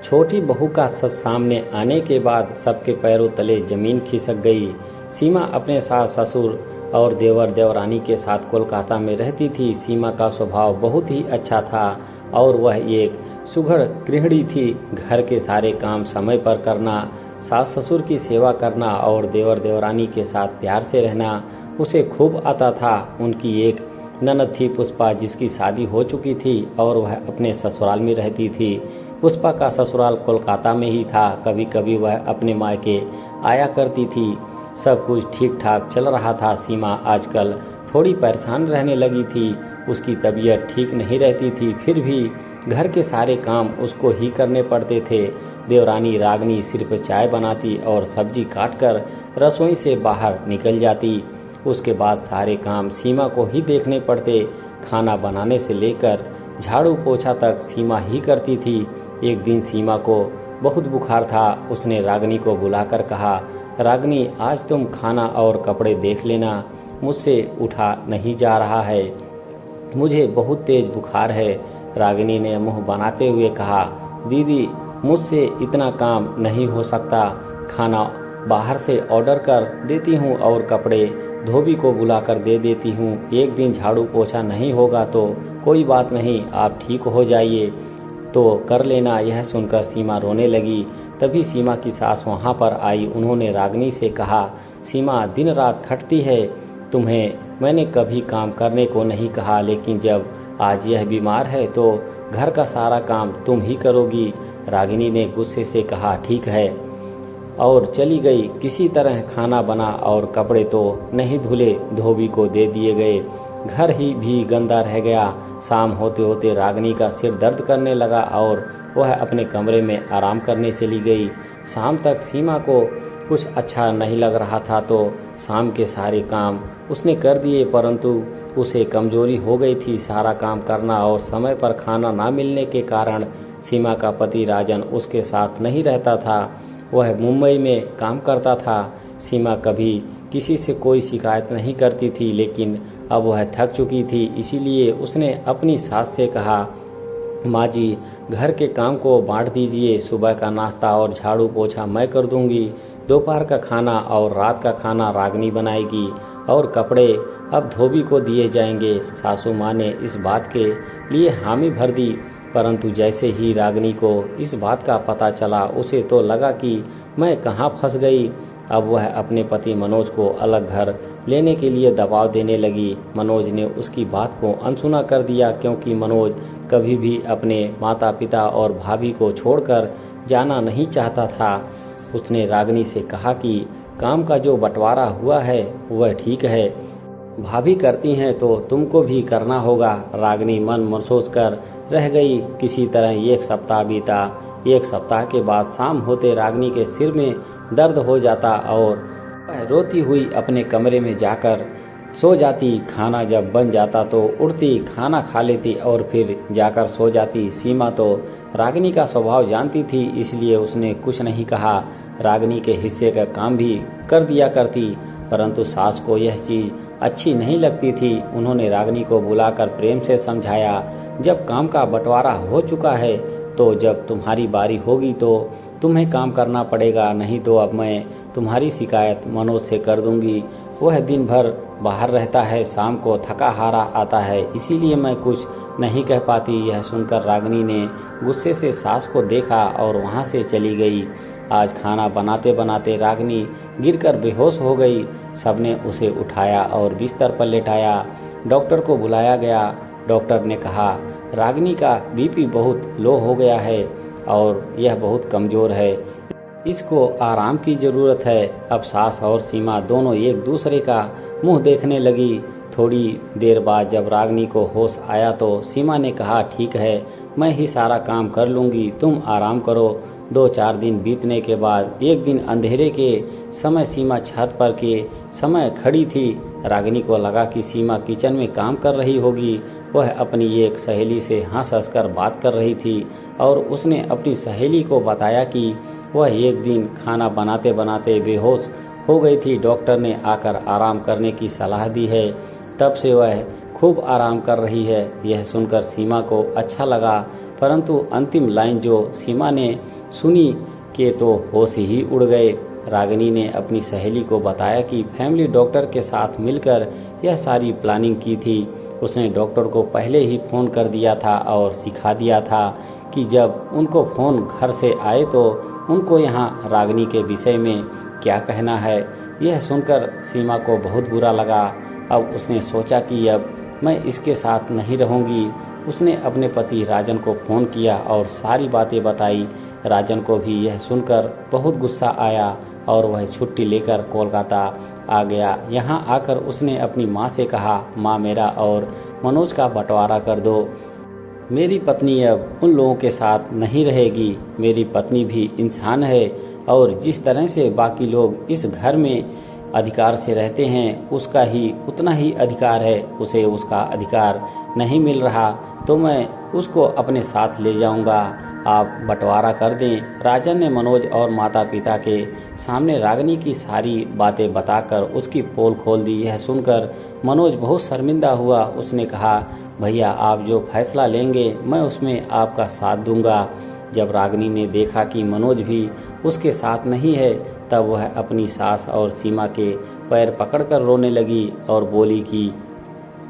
छोटी बहू का सच सामने आने के बाद सबके पैरों तले जमीन खिसक गई। सीमा अपने सास ससुर और देवर देवरानी के साथ कोलकाता में रहती थी। सीमा का स्वभाव बहुत ही अच्छा था और वह एक सुघड़ गृहिणी थी। घर के सारे काम समय पर करना, सास ससुर की सेवा करना और देवर देवरानी के साथ प्यार से रहना उसे खूब आता था। उनकी एक ननद थी पुष्पा, जिसकी शादी हो चुकी थी और वह अपने ससुराल में रहती थी। पुष्पा का ससुराल कोलकाता में ही था। कभी कभी वह अपने मायके आया करती थी। सब कुछ ठीक ठाक चल रहा था। सीमा आजकल थोड़ी परेशान रहने लगी थी। उसकी तबीयत ठीक नहीं रहती थी, फिर भी घर के सारे काम उसको ही करने पड़ते थे। देवरानी रागनी सिर्फ चाय बनाती और सब्जी काटकर रसोई से बाहर निकल जाती। उसके बाद सारे काम सीमा को ही देखने पड़ते। खाना बनाने से लेकर झाड़ू पोछा तक सीमा ही करती थी। एक दिन सीमा को बहुत बुखार था। उसने रागनी को बुलाकर कहा, रागनी, आज तुम खाना और कपड़े देख लेना, मुझसे उठा नहीं जा रहा है, मुझे बहुत तेज बुखार है। रागिनी ने मुंह बनाते हुए कहा, दीदी, मुझसे इतना काम नहीं हो सकता। खाना बाहर से ऑर्डर कर देती हूँ और कपड़े धोबी को बुलाकर दे देती हूँ। एक दिन झाड़ू पोछा नहीं होगा तो कोई बात नहीं, आप ठीक हो जाइए तो कर लेना। यह सुनकर सीमा रोने लगी। तभी सीमा की सास वहाँ पर आई। उन्होंने रागिनी से कहा, सीमा दिन रात खटती है, तुम्हें मैंने कभी काम करने को नहीं कहा, लेकिन जब आज यह बीमार है तो घर का सारा काम तुम ही करोगी। रागिनी ने गुस्से से कहा, ठीक है, और चली गई। किसी तरह खाना बना और कपड़े तो नहीं धुले, धोबी को दे दिए गए। घर ही भी गंदा रह गया। शाम होते होते रागिनी का सिर दर्द करने लगा और वह अपने कमरे में आराम करने चली गई। शाम तक सीमा को कुछ अच्छा नहीं लग रहा था तो शाम के सारे काम उसने कर दिए, परंतु उसे कमजोरी हो गई थी सारा काम करना और समय पर खाना ना मिलने के कारण सीमा का पति राजन उसके साथ नहीं रहता था। वह मुंबई में काम करता था। सीमा कभी किसी से कोई शिकायत नहीं करती थी, लेकिन अब वह थक चुकी थी। इसीलिए उसने अपनी सास से कहा, माँ जी, घर के काम को बांट दीजिए। सुबह का नाश्ता और झाड़ू पोछा मैं कर दूंगी, दोपहर का खाना और रात का खाना रागिनी बनाएगी और कपड़े अब धोबी को दिए जाएंगे। सासू माँ ने इस बात के लिए हामी भर दी, परंतु जैसे ही रागिनी को इस बात का पता चला, उसे तो लगा कि मैं कहाँ फंस गई। अब वह अपने पति मनोज को अलग घर लेने के लिए दबाव देने लगी। मनोज ने उसकी बात को अनसुना कर दिया, क्योंकि मनोज कभी भी अपने माता पिता और भाभी को छोड़कर जाना नहीं चाहता था। उसने रागिनी से कहा कि काम का जो बंटवारा हुआ है वह ठीक है, भाभी करती हैं तो तुमको भी करना होगा। रागिनी मन महसूस कर रह गई। किसी तरह एक सप्ताह बीता। एक सप्ताह के बाद शाम होते रागिनी के सिर में दर्द हो जाता और वह रोती हुई अपने कमरे में जाकर सो जाती। खाना जब बन जाता तो उठती, खाना खा लेती और फिर जाकर सो जाती। सीमा तो रागिनी का स्वभाव जानती थी, इसलिए उसने कुछ नहीं कहा। रागिनी के हिस्से का काम भी कर दिया करती, परंतु सास को यह चीज़ अच्छी नहीं लगती थी। उन्होंने रागिनी को बुलाकर प्रेम से समझाया, जब काम का बंटवारा हो चुका है तो जब तुम्हारी बारी होगी तो तुम्हें काम करना पड़ेगा, नहीं तो अब मैं तुम्हारी शिकायत मनोज से कर दूंगी। वह दिन भर बाहर रहता है, शाम को थका हारा आता है, इसीलिए मैं कुछ नहीं कह पाती। यह सुनकर रागिनी ने गुस्से से सास को देखा और वहाँ से चली गई। आज खाना बनाते बनाते रागिनी गिरकर बेहोश हो गई। सबने उसे उठाया और बिस्तर पर लेटाया। डॉक्टर को बुलाया गया। डॉक्टर ने कहा, रागिनी का बीपी बहुत लो हो गया है और यह बहुत कमज़ोर है, इसको आराम की ज़रूरत है। अब सास और सीमा दोनों एक दूसरे का मुंह देखने लगी। थोड़ी देर बाद जब रागिनी को होश आया तो सीमा ने कहा, ठीक है, मैं ही सारा काम कर लूँगी, तुम आराम करो। 2-4 दिन बीतने के बाद एक दिन अंधेरे के समय सीमा छत पर के समय खड़ी थी। रागिनी को लगा कि सीमा किचन में काम कर रही होगी। वह अपनी एक सहेली से हंस हंस कर बात कर रही थी और उसने अपनी सहेली को बताया कि वह एक दिन खाना बनाते बनाते बेहोश हो गई थी। डॉक्टर ने आकर आराम करने की सलाह दी है। तब से वह खूब आराम कर रही है। यह सुनकर सीमा को अच्छा लगा, परंतु अंतिम लाइन जो सीमा ने सुनी के तो होश ही उड़ गए। रागिनी ने अपनी सहेली को बताया कि फैमिली डॉक्टर के साथ मिलकर यह सारी प्लानिंग की थी। उसने डॉक्टर को पहले ही फ़ोन कर दिया था और सिखा दिया था कि जब उनको फ़ोन घर से आए तो उनको यहाँ रागिनी के विषय में क्या कहना है। यह सुनकर सीमा को बहुत बुरा लगा। अब उसने सोचा कि अब मैं इसके साथ नहीं रहूँगी। उसने अपने पति राजन को फ़ोन किया और सारी बातें बताई। राजन को भी यह सुनकर बहुत गुस्सा आया और वह छुट्टी लेकर कोलकाता आ गया। यहाँ आकर उसने अपनी माँ से कहा, माँ मेरा और मनोज का बंटवारा कर दो। मेरी पत्नी अब उन लोगों के साथ नहीं रहेगी। मेरी पत्नी भी इंसान है और जिस तरह से बाकी लोग इस घर में अधिकार से रहते हैं उसका ही उतना ही अधिकार है। उसे उसका अधिकार नहीं मिल रहा तो मैं उसको अपने साथ ले जाऊंगा। आप बंटवारा कर दें। राजन ने मनोज और माता पिता के सामने रागिनी की सारी बातें बताकर उसकी पोल खोल दी। यह सुनकर मनोज बहुत शर्मिंदा हुआ। उसने कहा, भैया आप जो फैसला लेंगे मैं उसमें आपका साथ दूंगा। जब रागिनी ने देखा कि मनोज भी उसके साथ नहीं है तब वह अपनी सास और सीमा के पैर पकड़कर रोने लगी और बोली कि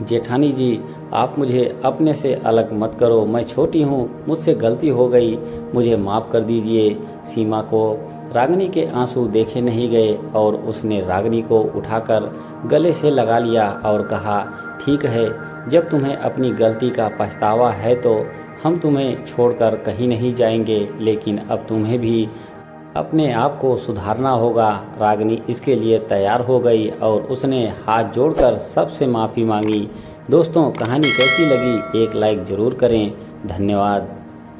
जेठानी जी आप मुझे अपने से अलग मत करो। मैं छोटी हूँ, मुझसे गलती हो गई, मुझे माफ़ कर दीजिए। सीमा को रागिनी के आंसू देखे नहीं गए और उसने रागिनी को उठाकर गले से लगा लिया और कहा, ठीक है, जब तुम्हें अपनी गलती का पछतावा है तो हम तुम्हें छोड़कर कहीं नहीं जाएंगे, लेकिन अब तुम्हें भी अपने आप को सुधारना होगा। रागिनी इसके लिए तैयार हो गई और उसने हाथ जोड़कर सबसे माफ़ी मांगी। दोस्तों कहानी कैसी लगी एक लाइक ज़रूर करें। धन्यवाद।